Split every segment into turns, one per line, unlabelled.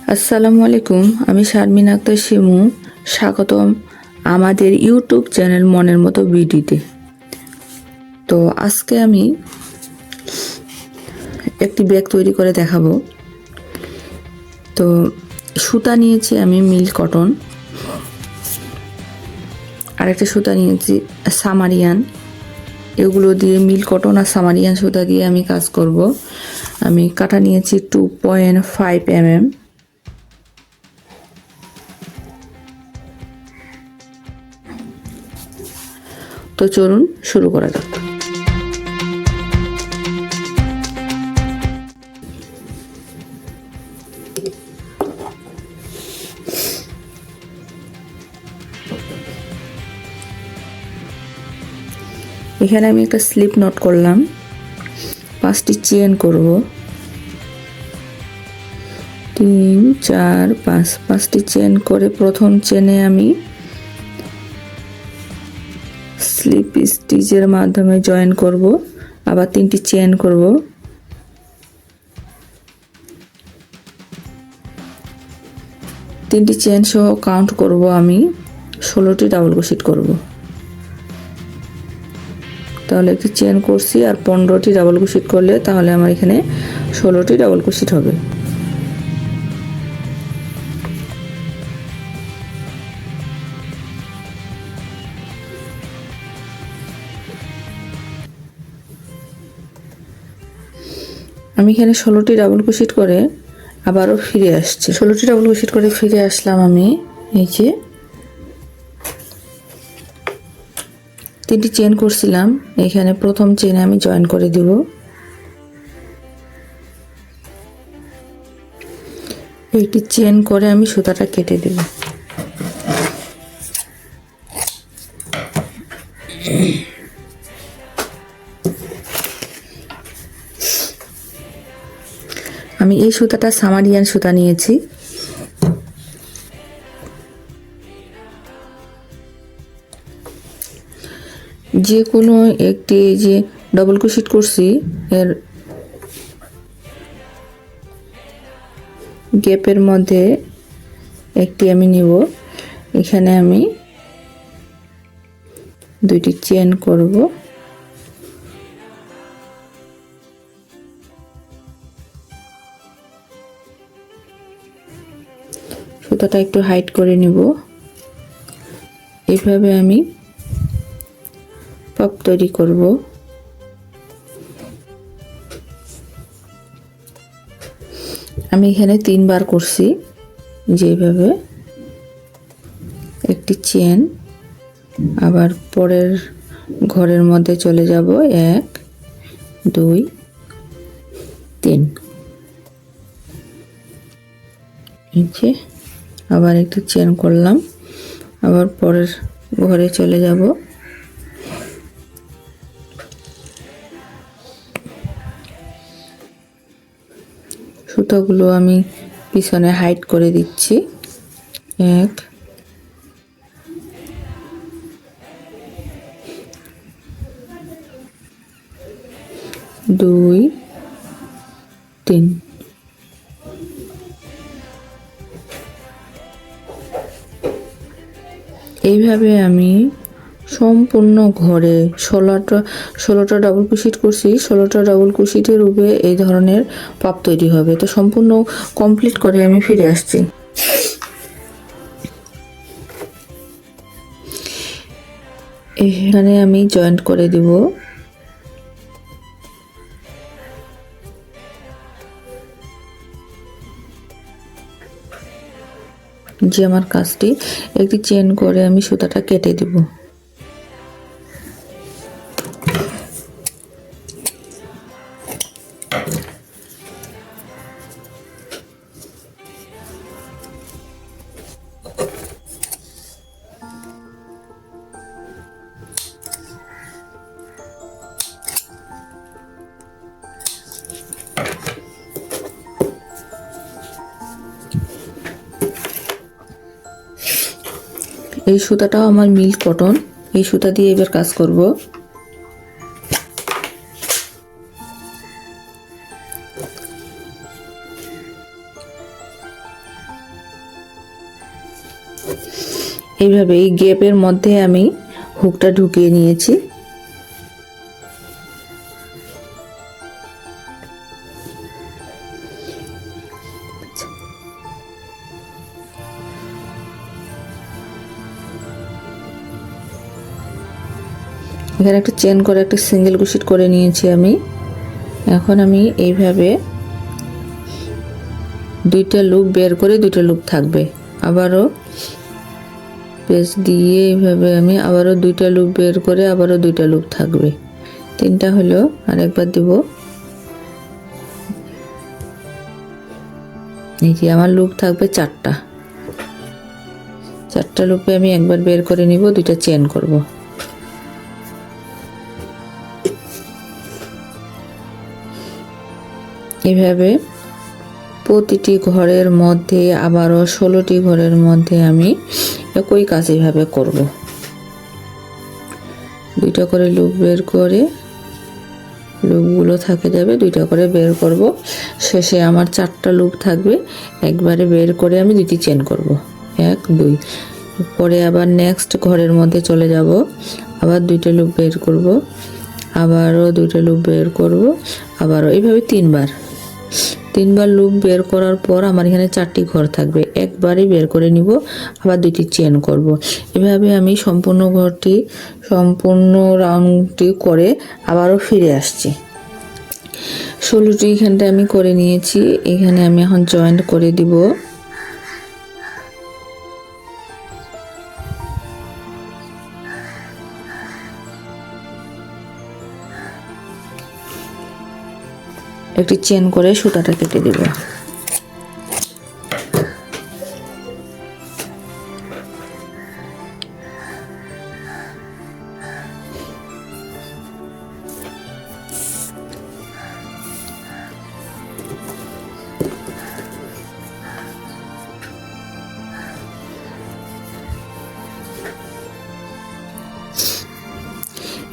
আসসালামু আলাইকুম, আমি শারমিন আক্তার শিমু। স্বাগতম আমাদের ইউটিউব চ্যানেল মনের মতো বিডিতে। তো আজকে আমি একটি ব্যাগ তৈরি করে দেখাবো। তো সুতা নিয়েছি আমি মিল কটন, আর একটা সুতা নিয়েছি সামারিয়ান। এগুলো দিয়ে মিল কটন আর সামারিয়ান সুতা দিয়ে আমি কাজ করব। আমি কাটা নিয়েছি 2.5 mm। তো চলুন শুরু করা যাক। এখানে আমি একটা স্লিপ নট করলাম, 5টি চেন করব, 3 4 5। 5টি চেন করে প্রথম চেনে আমি স্লিপ স্টিচের মাধ্যমে জয়েন করব, আবার 3টি চেন করব। 3টি চেন সহ কাউন্ট করব আমি 16টি ডাবল ক্রোশেট করব। তাহলে একটি চেন করছি আর 15টি ডাবল ক্রোশেট করলে তাহলে আমার এখানে 16টি ডাবল ক্রোশেট হবে। আমি এখানে 16টি ডাবল ক্রোশেট করে আবারও ফিরে আসছি। 16টি ডাবল ক্রোশেট করে ফিরে আসলাম আমি। এই যে 3টি চেন করছিলাম, এখানে প্রথম চেনে আমি জয়েন করে দিব। একটি চেন করে আমি সুতাটা কেটে দেব। আমি এই সুতাটা সামারিয়ান সুতা নিয়েছি। যে কোনো একটি যে ডাবল ক্রোশেট করছি এর গ্যাপের মধ্যে একটি আমি নিব। এখানে আমি 2টি চেন করব, সুতাটা একটু হাইট করে নিব। এইভাবে আমি পপ তৈরি করব। আমি এখানে 3 বার করছি। যেভাবে একটি চেন, আবার পরের ঘরের মধ্যে চলে যাব, 1 2 3। এই যে আবার একটু চেন করলাম, আবার পরের ঘরে চলে যাব। সুতাগুলো আমি পিছনে হাইট করে দিচ্ছি, 1 2 3। এইভাবে আমি সম্পূর্ণ ঘরে 16টা ডাবল ক্রোশেট করছি। 16টা ডাবল ক্রোশেটের উপরে এই ধরনের পাপ তৈরি হবে। তো সম্পূর্ণ কমপ্লিট করে আমি ফিরে আসছি। এখানে আমি জয়েন্ট করে দিব। যে আমার কাজটি একটি চেন করে আমি সুতাটা কেটে দিব। এই সুতাটাও আমার মিল কটন, এই সুতা দিয়ে এবার কাজ করব। এইভাবে এই গ্যাপের মধ্যে আমি হুকটা ঢুকিয়ে নিয়েছি। এখানে একটা চেন করে একটা সিঙ্গেল ক্রোশেট করে নিয়েছি আমি। এখন আমি এইভাবে দুইটা লুপ বের করে দুইটা লুপ থাকবে, আবারও পেঁচ দিয়ে এইভাবে আমি আবারও দুইটা লুপ বের করে আবারও দুইটা লুপ থাকবে, তিনটা হলো। আর একবার দিব। এই যে আমার লুপ থাকবে চারটা, চারটা লুপে আমি একবার বের করে নিব, দুইটা চেন করব। এইভাবে প্রতিটি ঘরের মধ্যে আবারও 16টি ঘরের মধ্যে আমি একই কাজ এইভাবে করব। দুইটা করে লুপ বের করে লুপগুলো থাকে যাবে, দুইটা করে বের করব। শেষে আমার চারটা লুপ থাকবে, একবারে বের করে আমি দুটি চেন করব, 1 2। পরে আবার নেক্সট ঘরের মধ্যে চলে যাব, আবার দুইটা লুপ বের করব, আবারও দুইটা লুপ বের করব, আবারও এইভাবে তিনবার লুপ বের করার পর আমার এখানে 4টি ঘর থাকবে, একবারই বের করে নিব, আবার দুটি চেন করব। এভাবে আমি সম্পূর্ণ ঘরটি সম্পূর্ণ রাউন্ডটি করে আবারও ফিরে আসছি। 16টি এখানটা আমি করে নিয়েছি। এখানে আমি এখন জয়েন্ট করে দিব। একটি চেন করে সুতাটা কেটে দিব।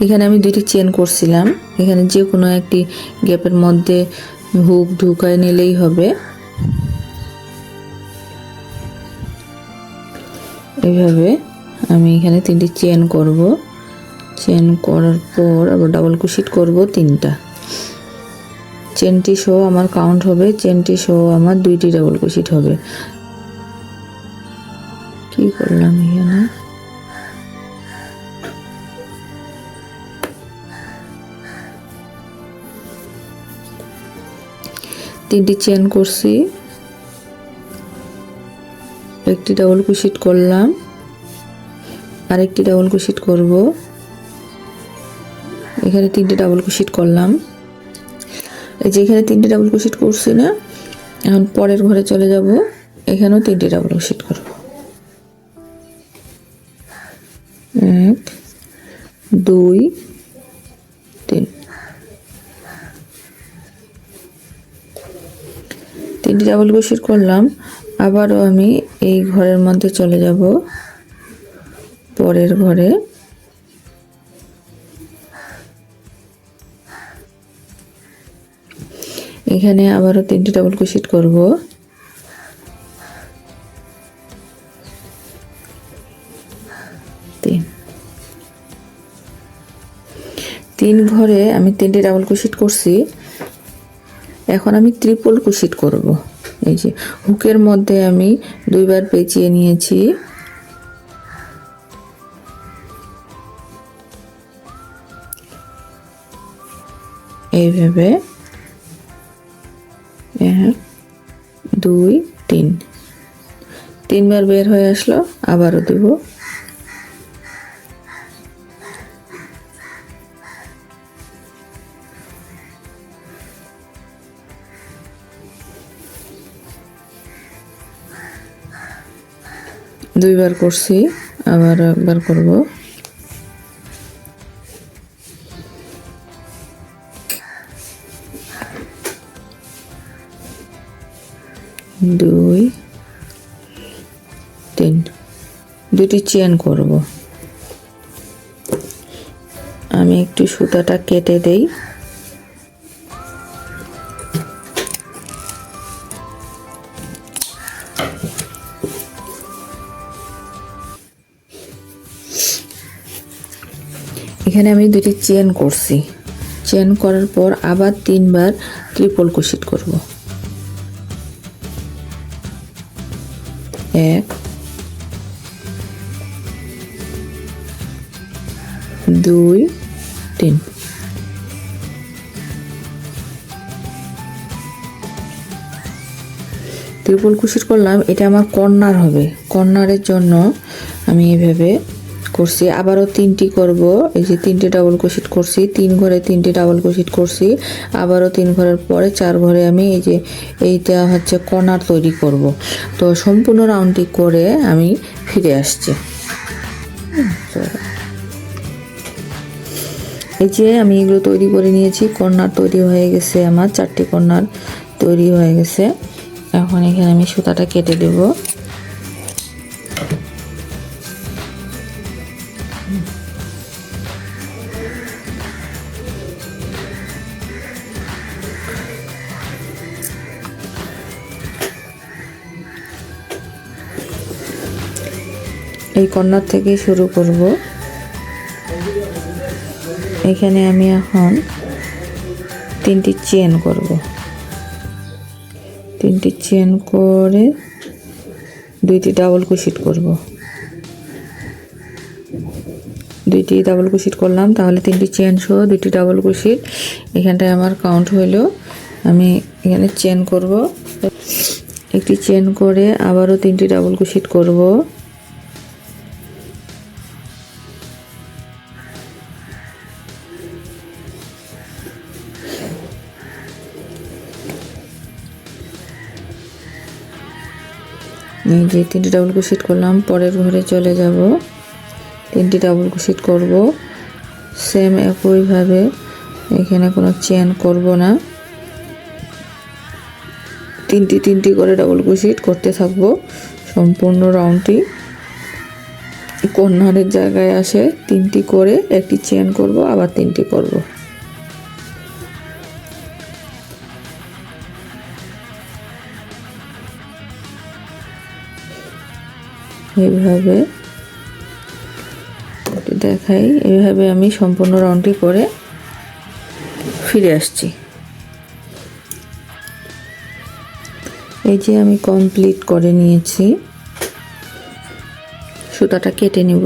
এখানে আমি দুইটি চেন করছিলাম, এখানে যে কোনো একটি গ্যাপের মধ্যে হুক ঢুকায় নিলেই হবে। এইভাবে আমি এখানে 3টি চেন করব, চেন করার পর আবার ডাবল ক্রোশেট করব 3টা। চেনটি সহ আমার কাউন্ট হবে, চেনটি সহ আমার 2টি ডাবল ক্রোশেট হবে। কি করলাম এখানে, তিনটি চেন করছি, একটি ডাবল ক্রোশেট করলাম, আরেকটি ডাবল ক্রোশেট করব, এখানে 3টে ডাবল ক্রোশেট করলাম। এই যে এখানে 3টে ডাবল ক্রোশেট করছি না, এখন পরের ঘরে চলে যাব, এখানেও 3টে ডাবল ক্রোশেট করব। 1 2 3, 3টি ডাবল ক্রোশেট করলাম। আবারও আমি এই ঘরের মধ্যে চলে যাব, পরের ঘরে এখানে আবারও 3টি ডাবল ক্রোশেট করব। 3 ঘরে আমি 3টি ডাবল ক্রোশেট করছি। এখন আমি ট্রিপল ক্রোশেট করব। এই যে হুকের মধ্যে আমি 2বার পেঁচিয়ে নিয়েছি, এইভাবে 1 2 3, 3বার বের হয়ে আসলো, আবারও দেব। দুইবার করছি, আবার একবার করব। দুই 3, 2টি চেন করব। আমি একটু সুতাটা কেটে দেই। এখানে আমি দুটি চেন করছি, চেন করার পর আবার 3 বার ট্রিপল ক্রোশেট করব। 1 2 3। ট্রিপল ক্রোশেট করলাম, এটা আমার কর্নার হবে। কর্নারের জন্য আমি এইভাবে করছি, আবারও 3টি করব। এই যে 3টে ডাবল ক্রোশেট করছি, 3 ঘরে 3টে ডাবল ক্রোশেট করছি, আবারও 3 ঘরের পরে 4 ঘরে আমি এই যে এইটা হচ্ছে কর্নার তৈরি করব। তো সম্পূর্ণ রাউন্ডটি করে আমি ফিরে আসছি। এই যে আমি এগুলো তৈরি করে নিয়েছি, কর্নার তৈরি হয়ে গেছে, আমার 4টি কর্নার তৈরি হয়ে গেছে। এখন এখানে আমি সুতাটা কেটে দেব। এই কর্নার থেকে শুরু করব। এখানে আমি এখন 3টি চেন করব, 3টি চেন করে 2টি ডাবল ক্রোশেট করব। 2টি ডাবল ক্রোশেট করলাম, তাহলে 3টি চেন সহ 2টি ডাবল ক্রোশেট। এখানটায় আমার কাউন্ট হইলো। আমি এখানে চেন করব, একটি চেন করে আবারও 3টি ডাবল ক্রোশেট করব। এই যে 3টি ডাবল ক্রোশেট করলাম, পরের ঘরে চলে যাব, 3টি ডাবল ক্রোশেট করব। সেম একইভাবে এখানে কোনো চেন করব না, 3টি করে ডাবল ক্রোশেট করতে থাকব সম্পূর্ণ রাউন্ডটি। কর্নারের জায়গায় আসে 3টি করে একটি চেন করব, আবার 3টি করব। এইভাবে দেখাই, এইভাবে আমি সম্পূর্ণ রাউন্ডটি করে ফিরে আসছি। এই যে আমি কমপ্লিট করে নিয়েছি, সুতাটা কেটে নেব।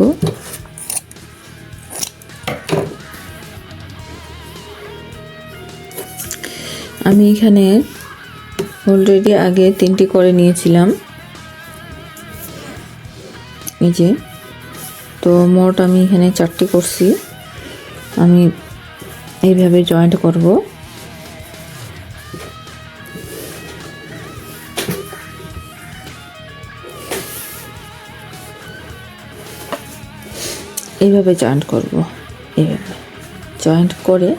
আমি এখানে অলরেডি আগে 3টি করে নিয়েছিলাম, এই যে। তো মোট আমি এখানে 4টি করছি। আমি এইভাবে জয়েন্ট করব। এইভাবে জয়েন্ট করব, এইভাবে জয়েন্ট করে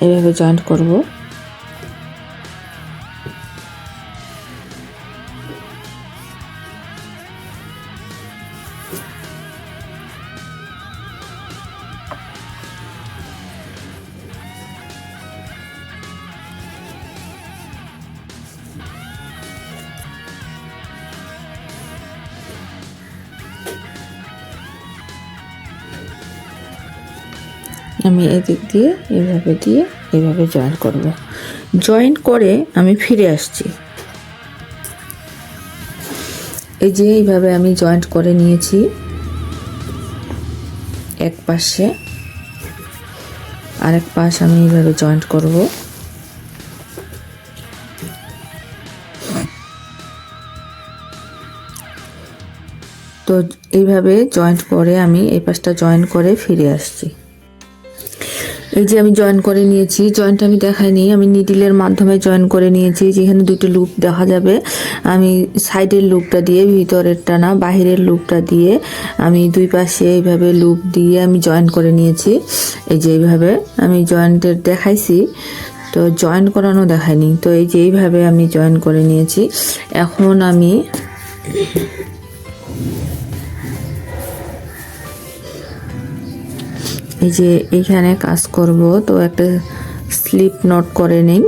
এইভাবে জয়েন্ট করব। আমি এদিক দিয়ে এইভাবে জয়েন করব। জয়েন করে আমি ফিরে আসছি। এই যে এইভাবে আমি জয়েন্ট করে নিয়েছি এক পাশে, আরেক পাশ আমি এইভাবে জয়েন্ট করব। তো এইভাবে জয়েন্ট করে আমি এই পাশটা জয়েন করে ফিরে আসছি। এই যে আমি জয়েন করে নিয়েছি, জয়েন্ট আমি দেখাইনি, আমি নিডলের মাধ্যমে জয়েন করে নিয়েছি। যেখানে দুটো লুপ দেখা যাবে, আমি সাইডের লুপটা দিয়ে, ভিতরেরটা না বাহিরের লুপটা দিয়ে আমি দুই পাশে এইভাবে লুপ দিয়ে আমি জয়েন করে নিয়েছি। এই যে এইভাবে আমি জয়েন্টের দেখাইছি, তো জয়েন করানো দেখায়নি। তো এই যে এইভাবে আমি জয়েন করে নিয়েছি। এখন আমি এই যে এইখানে কাজ করব, তো একটা স্লিপ নট করে নেই।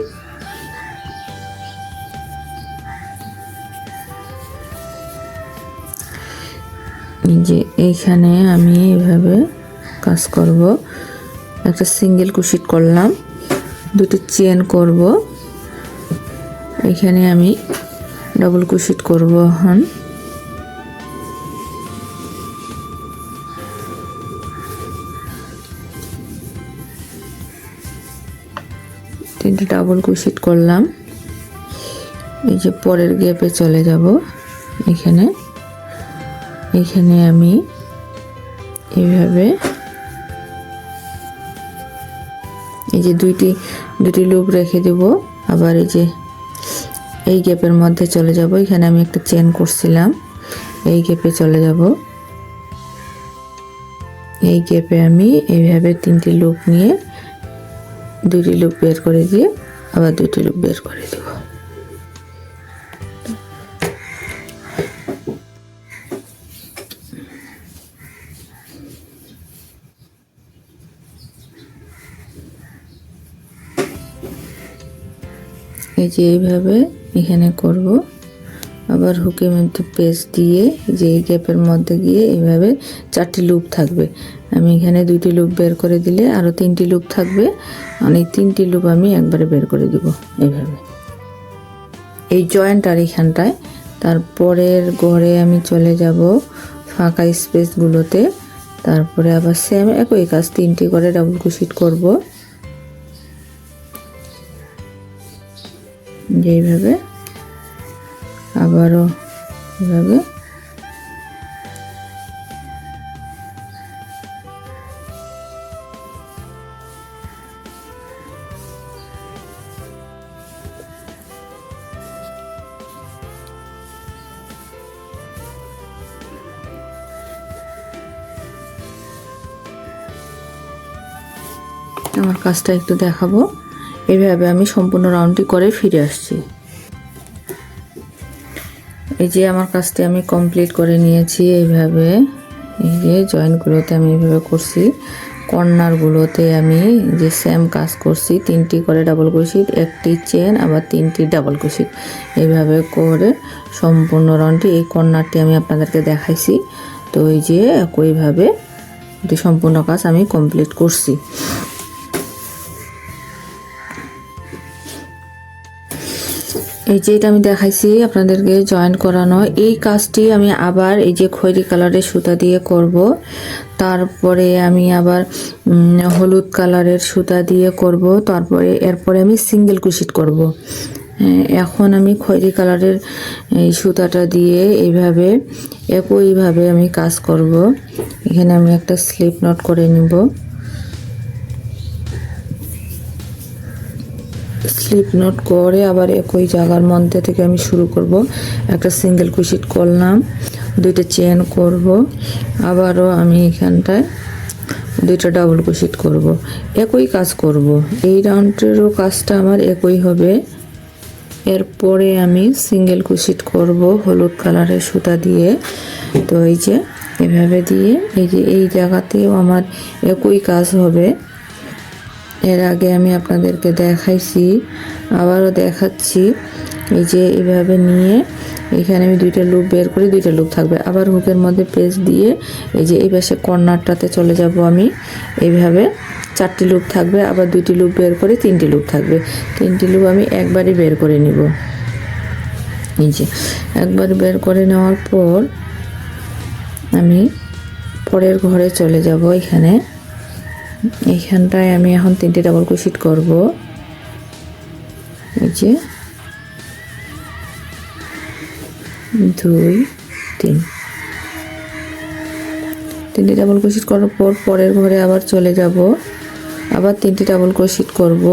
এই যে এইখানে আমি এভাবে কাজ করব। একটা সিঙ্গেল ক্রোশেট করলাম, দুটো চেন করব, এখানে আমি ডাবল ক্রোশেট করব। এখন তিনটে ডাবল ক্রোশেট করলাম। এই যে পরের গ্যাপে চলে যাব। এখানে আমি এইভাবে এই যে দুটি লুপ রেখে দেব। আবার এই যে এই গ্যাপের মধ্যে চলে যাব। এখানে আমি একটা চেন করছিলাম, এই গ্যাপে চলে যাব। এই গ্যাপে আমি এইভাবে তিনটি লুপ নিয়ে দুটি লুপ বের করে দিয়ে আবার দুটি লুপ বের করে দেব। এই যে এইভাবে এখানে করব। আবার হুকের মধ্যে পেঁচ দিয়ে যে এই গ্যাপের মধ্যে গিয়ে এইভাবে চারটি লুপ থাকবে। আমি এখানে দুটি লুপ বের করে দিলে আরও তিনটি লুপ থাকবে। অনেক তিনটি লুপ আমি একবারে বের করে দিব এইভাবে এই জয়েন্ট আর এখানটায়। তারপরের ঘরে আমি চলে যাব ফাঁকা স্পেসগুলোতে। তারপরে আবার সেম একই কাজ, তিনটি করে ডাবল ক্রোশেট করব। এইভাবে আবারও এভাবে আমার কাজটা একটু দেখাবো। এইভাবে আমি সম্পূর্ণ রাউন্ডটি করে ফিরে আসছি। এই যে আমার কাজটি আমি কমপ্লিট করে নিয়েছি। এইভাবে এই যে জয়েন্টগুলোতে আমি এইভাবে করছি, কর্নারগুলোতে আমি যে সেম কাজ করছি, তিনটি করে ডাবল ক্রোশেট, একটি চেন, আবার তিনটি ডাবল ক্রোশেট, এইভাবে করে সম্পূর্ণ রাউন্ডটি এই কর্নারটি আমি আপনাদেরকে দেখাইছি। তো এই যে একইভাবে সম্পূর্ণ কাজ আমি কমপ্লিট করছি। এই যে এটা আমি দেখাইছি আপনাদেরকে জয়েন করানো, এই কাজটি আমি আবার এই যে খয়েরি কালারের সুতা দিয়ে করব। তারপরে আমি আবার হলুদ কালারের সুতা দিয়ে করব। তারপরে এরপরে আমি সিঙ্গেল ক্রোশেট করব। এখন আমি খয়েরি কালারের এই সুতাটা দিয়ে এইভাবে একইভাবে আমি কাজ করব। এখানে আমি একটা স্লিপ নট করে নিব। স্লিপ নট করে আবার একই জায়গার মধ্যে থেকে আমি শুরু করব। একটা সিঙ্গেল ক্রোশেট করলাম, দুইটা চেন করব, আবারও আমি এখানটায় দুইটা ডাবল ক্রোশেট করব। একই কাজ করব, এই রাউন্ডেরও কাজটা আমার একই হবে। এরপরে আমি সিঙ্গেল ক্রোশেট করব হলুদ কালারের সুতা দিয়ে। তো এই যে এভাবে দিয়ে এই যে এই জায়গাতেও আমার একই কাজ হবে। এর আগে আমি আপনাদেরকে দেখাইছি, আবারও দেখাচ্ছি। এই যে এইভাবে নিয়ে এখানে আমি দুইটা লুপ বের করে দুইটা লুপ থাকবে। আবার হুকের মধ্যে পেঁচ দিয়ে এই যে এই পাশে কর্নারটাতে চলে যাব আমি। এইভাবে চারটি লুপ থাকবে, আবার দুইটি লুপ বের করে তিনটি লুপ থাকবে। তিনটি লুপ আমি একবারই বের করে নিব। এই যে একবার বের করে নেওয়ার পর আমি পরের ঘরে চলে যাব। এইখানটায় আমি এখন তিনটি ডাবল ক্রোশেট করব। এই যে 2 3 তিনটি ডাবল ক্রোশেট করার পর পরের ঘরে আবার চলে যাব, আবার তিনটি ডাবল ক্রোশেট করব।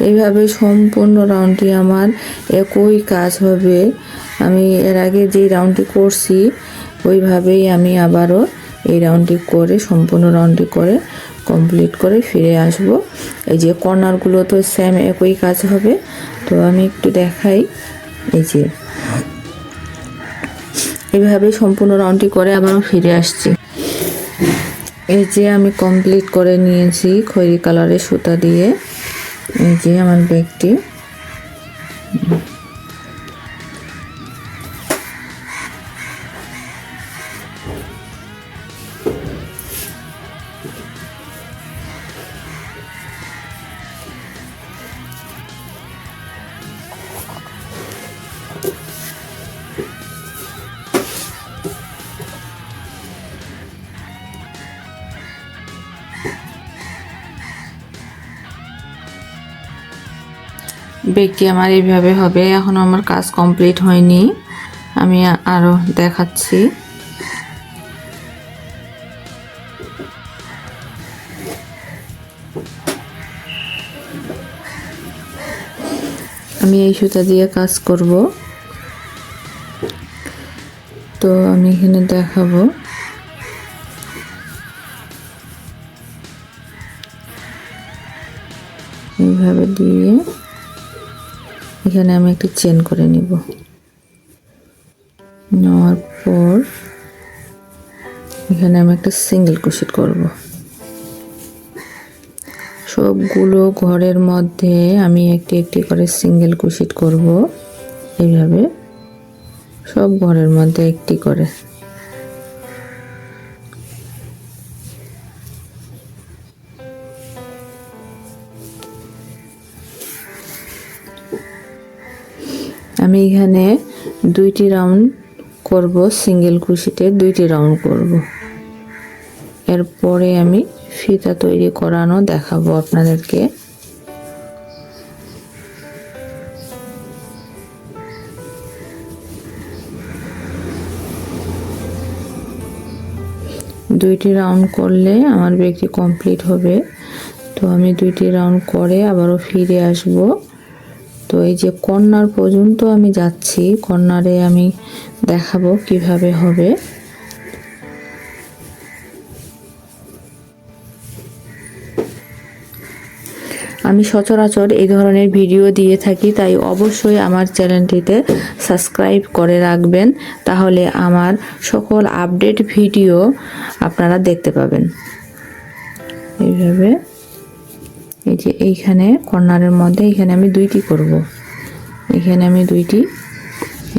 এইভাবে সম্পূর্ণ রাউন্ডটি আমার একই কাজ হবে। আমি এর আগে যে রাউন্ডটি করছি ওইভাবেই আমি আবারও এই রাউন্ডটি করে সম্পূর্ণ রাউন্ডটি করে কমপ্লিট করে ফিরে আসব। এই যে কর্নারগুলো তো সেম একই কাজ হবে। তো আমি একটু দেখাই। এই যে এইভাবে সম্পূর্ণ রাউন্ডটি করে আবার ফিরে আসছি। এই যে আমি কমপ্লিট করে নিয়েছি খয়েরি কালারের সুতা দিয়ে। এই যে আমার ব্যাগটি বেগটি আমার এইভাবে হবে। এখনও আমার কাজ কমপ্লিট হয়নি, আমি আরও দেখাচ্ছি। আমি এই সুতা দিয়ে কাজ করব, তো আমি এখানে দেখাবো। এইভাবে দিয়ে এখানে আমি একটি চেন করে নিব। নেওয়ার পর এখানে আমি একটা সিঙ্গেল ক্রোশেট করব। সবগুলো ঘরের মধ্যে আমি একটি একটি করে সিঙ্গেল ক্রোশেট করব। এইভাবে সব ঘরের মধ্যে একটি করে। আমি এখানে 2টি রাউন্ড করব, সিঙ্গেল ক্রোশেটের 2টি রাউন্ড করব। এরপরে আমি ফিতা তৈরি করানো দেখাবো আপনাদেরকে। দুইটি রাউন্ড করলে আমার বেগটি কমপ্লিট হবে। তো আমি 2টি রাউন্ড করে আবারও ফিরে আসব। তো এই যে কর্নার পর্যন্ত আমি যাচ্ছি, কর্নারে আমি দেখাবো কিভাবে হবে। আমি সচরাচর এই ধরনের ভিডিও দিয়ে থাকি, তাই অবশ্যই আমার চ্যানেলটিতে সাবস্ক্রাইব করে রাখবেন, তাহলে আমার সকল আপডেট ভিডিও আপনারা দেখতে পাবেন। এইভাবে এই যে এইখানে কর্নারের মধ্যে এখানে আমি 2টি করব। এখানে আমি 2টি,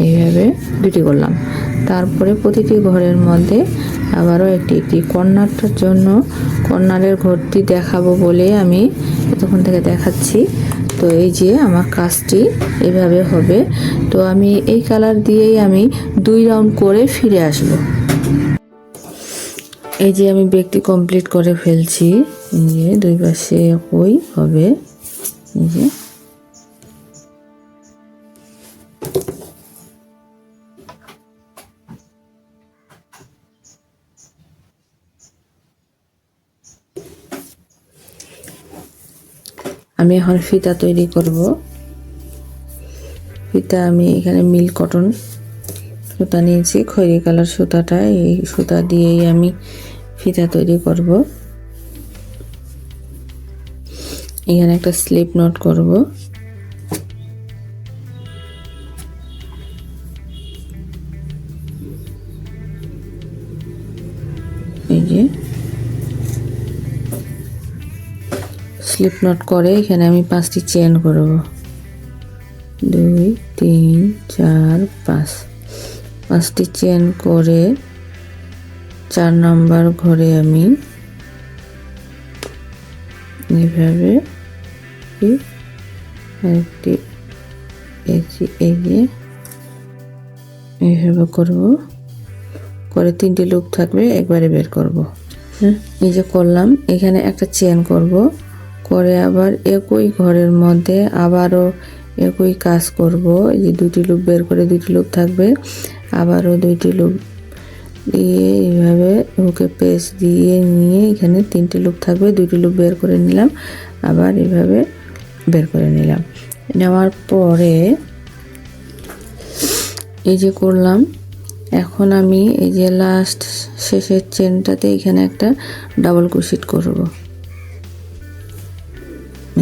এইভাবে 2টি করলাম। তারপরে প্রতিটি ঘরের মধ্যে আবারও একটি একটি। কর্নারটার জন্য কর্নারের ঘরটি দেখাবো বলে আমি তখন থেকে দেখাচ্ছি। তো এই যে আমার কাজটি এভাবে হবে। তো আমি এই কালার দিয়েই আমি 2 রাউন্ড করে ফিরে আসব। এই যে আমি বেগটি কমপ্লিট করে ফেলছি। এই যে 2 পাশে একই হবে। এই যে আমি এখন ফিতা তৈরি করব। ফিতা আমি এখানে মিল কটন সুতা নিয়েছি, খয়েরি কালার সুতাটা। এই সুতা দিয়েই আমি ফিতা তৈরি করব। এখানে একটা স্লিপ নট করব। এই যে স্লিপ নট করে এখানে আমি 5টি চেন করব। 2 3 4 5, 5টি চেন করে 4 নাম্বার ঘরে আমি এইভাবে একটি এই যে এইভাবে করব। করে 3টি লুপ থাকবে, একবারে বের করব। এই যে করলাম, এখানে একটা চেন করব, করে আবার একই ঘরের মধ্যে আবারও একই কাজ করব। এই যে 2টি লুপ বের করে 2টি লুপ থাকবে, আবারও 2টি লুপ দিয়ে এইভাবে হুকে পেঁচ দিয়ে নিয়ে এখানে 3টি লুপ থাকবে, 2টি লুপ বের করে নিলাম, আবার এইভাবে বের করে নিলাম। নেওয়ার পরে এই যে করলাম। এখন আমি এই যে লাস্ট শেষের চেনটাতে এখানে একটা ডাবল ক্রোশেট করব।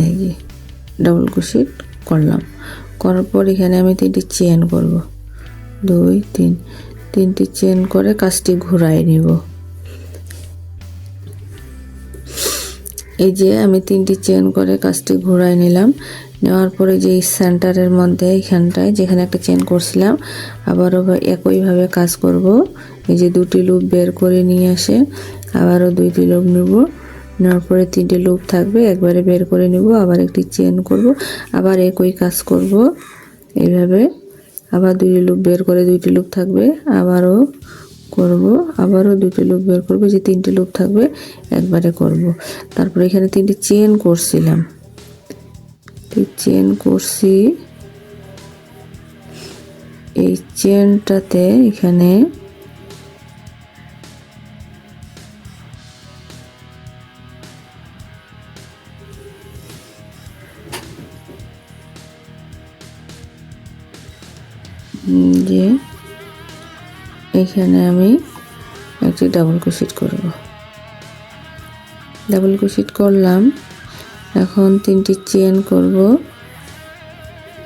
এই যে ডাবল ক্রোশেট করলাম, করার পর এখানে আমি 3টি চেন করব। 2 3, 3টি চেন করে কাজটি ঘুরাই নিব। এই যে আমি 3টি চেন করে কাজটি ঘুরাই নিলাম। নেওয়ার পরে যে সেন্টারের মধ্যে এখানটায় যেখানে একটা চেন করছিলাম, আবারও একইভাবে কাজ করব। এই যে 2টি লুপ বের করে নিয়ে আসে, আবারও 2টি লুপ নেব, নেওয়ার পরে 3টি লুপ থাকবে, একবারে বের করে নিব, আবার একটি চেন করব, আবার একই কাজ করব। এইভাবে আবার 2টি লুপ বের করে 2টি লুপ থাকবে, আবারও করব, আবারও 2টি লুপ বের করব, যে 3টি লুপ থাকবে একবারে করব। তারপরে এখানে 3টি চেন করছিলাম, চেন করছি। এই চেনটাতে এখানে যে এখানে আমি একটি ডাবল ক্রোশেট করব। ডাবল ক্রোশেট করলাম। এখন 3টি চেন করব,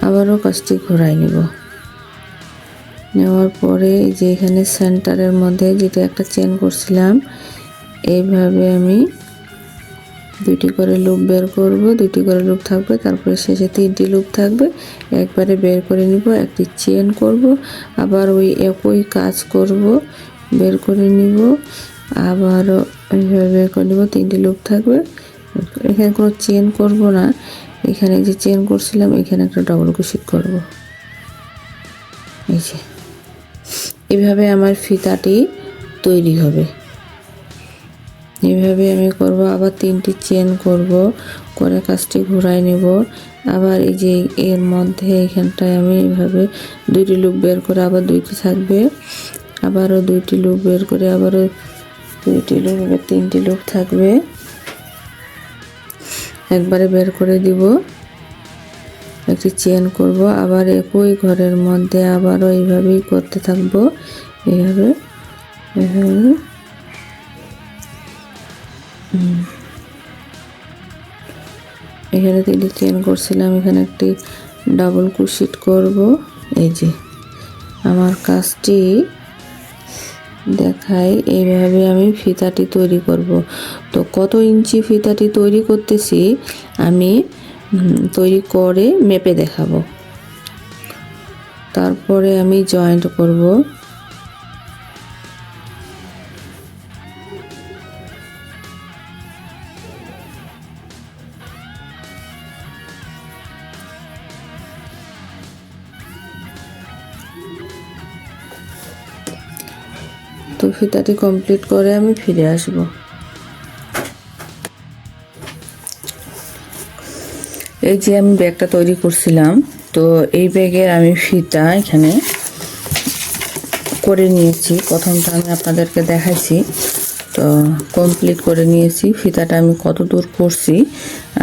আবারও কাজটি ঘোরাই নেব। নেওয়ার পরে যে এখানে সেন্টারের মধ্যে যেটা একটা চেন করছিলাম, এইভাবে আমি 2টি করে লুপ বের করব। 2টি করে লুপ থাকবে, তারপরে শেষে 3টি লুপ থাকবে। একবারে বের করে নিব, একটি চেন করব, আবার ওই একই কাজ করব, বের করে নিব, আবারও এইভাবে বের করে নিব। 3টি লুপ থাকবে। এখানে কোনো চেন করব না, এখানে যে চেন করছিলাম এখানে একটা ডাবল ক্রোশেট করব। এই যে এইভাবে আমার ফিতাটি তৈরি হবে। এইভাবে আমি করব। আবার 3টি চেন করব, করে কাজটি ঘোরাই নেব। আবার এই যে এর মধ্যে এখানটায় আমি এইভাবে 2টি লুপ বের করে আবার 2টি থাকবে, আবারও 2টি লুপ বের করে আবারও 2টি লুপ, আবার 3টি লুপ থাকবে। একবারে বের করে দিব, একটি চেন করব, আবার একই ঘরের মধ্যে আবারও এইভাবেই করতে থাকবো। এইভাবে এইভাবে এখানে 3টি চেন করছিলাম, এখানে একটি ডাবল ক্রোশেট করব। এই যে আমার কাজটি দেখাই, এইভাবে আমি ফিতাটি তৈরি করব। তো কত ইঞ্চি ফিতাটি তৈরি করতেছি আমি তৈরি করে মেপে দেখাবো। তারপরে আমি জয়েন্ট করব। তো ফিতাটি কমপ্লিট করে আমি ফিরে আসব। এই যে আমি ব্যাগটা তৈরি করছিলাম, তো এই ব্যাগের আমি ফিতা এখানে করে নিয়েছি। প্রথমটা আমি আপনাদেরকে দেখাইছি, তো কমপ্লিট করে নিয়েছি। ফিতাটা আমি কত দূর করছি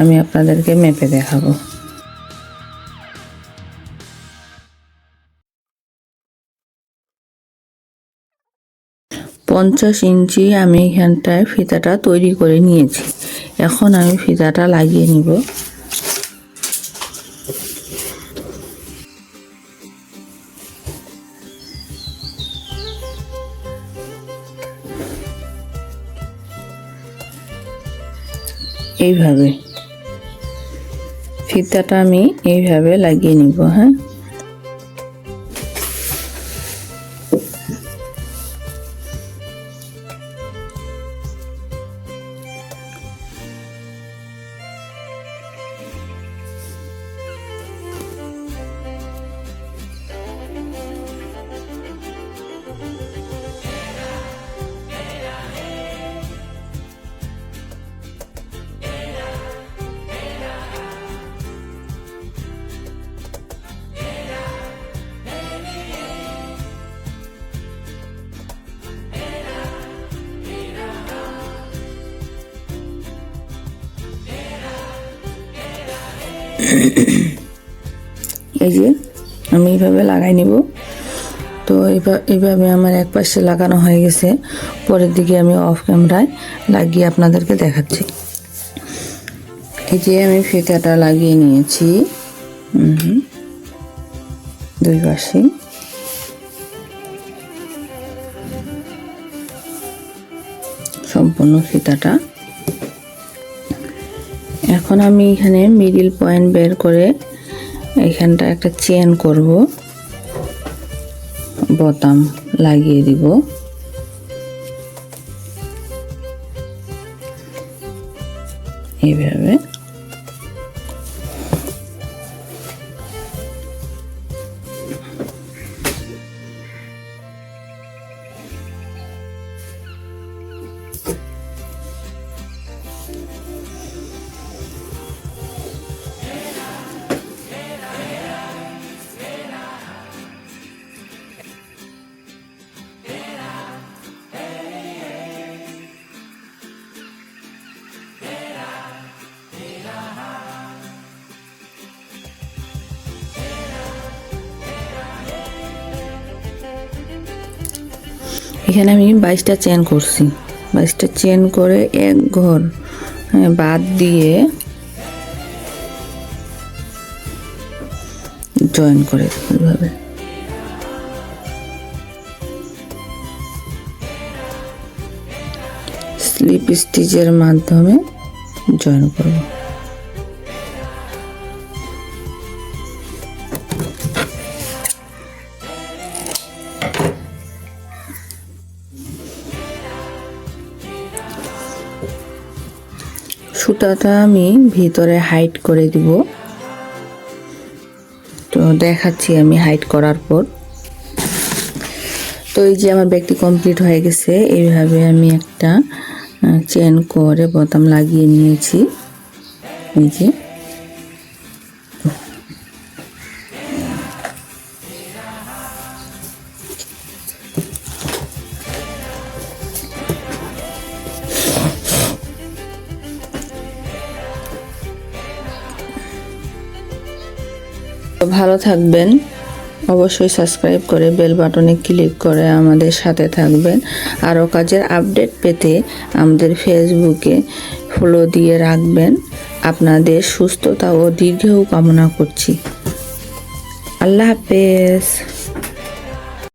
আমি আপনাদেরকে মেপে দেখাবো। 50 ইঞ্চি আমি এখানটায় ফিতাটা তৈরি করে নিয়েছি। এখন আমি ফিতাটা লাগিয়ে নিব। এইভাবে ফিতাটা আমি এইভাবে লাগিয়ে নিব। হ্যাঁ, এই যে আমি এইভাবে লাগাই নিব। তো এইভাবে আমার এক পাশে লাগানো হয়ে গেছে। পরের দিকে আমি অফ ক্যামেরায় লাগিয়ে আপনাদেরকে দেখাচ্ছি। এই যে আমি ফিতাটা লাগিয়ে নিয়েছি 2 পাশে। সম্পূর্ণ ফিতাটা। এখন আমি এখানে মিডল পয়েন্ট বের করে এখানটা একটা চেন করব, বোতাম লাগিয়ে দিব। এইভাবে এখানে আমি 22টা চেন করছি, 22টা চেন করে এক ঘর বাদ দিয়ে জয়েন করে এইভাবে। স্লিপ স্টিচের মাধ্যমে জয়েন করব। সুতাটা আমি ভিতরে হাইড করে দিব, তো দেখাচ্ছি আমি হাইড করার পর। তো এই যে আমার ব্যাগটি কমপ্লিট হয়ে গেছে। এইভাবে আমি একটা চেন করে বোতাম লাগিয়ে নিয়েছি। এই যে ভালো থাকবেন, অবশ্যই সাবস্ক্রাইব করে বেল বাটনে ক্লিক করে আমাদের সাথে থাকবেন। আরও কাজের আপডেট পেতে আমাদের ফেসবুকে ফলো দিয়ে রাখবেন। আপনাদের সুস্থতা ও দীর্ঘায়ু কামনা করছি। আল্লাহ হাফেজ।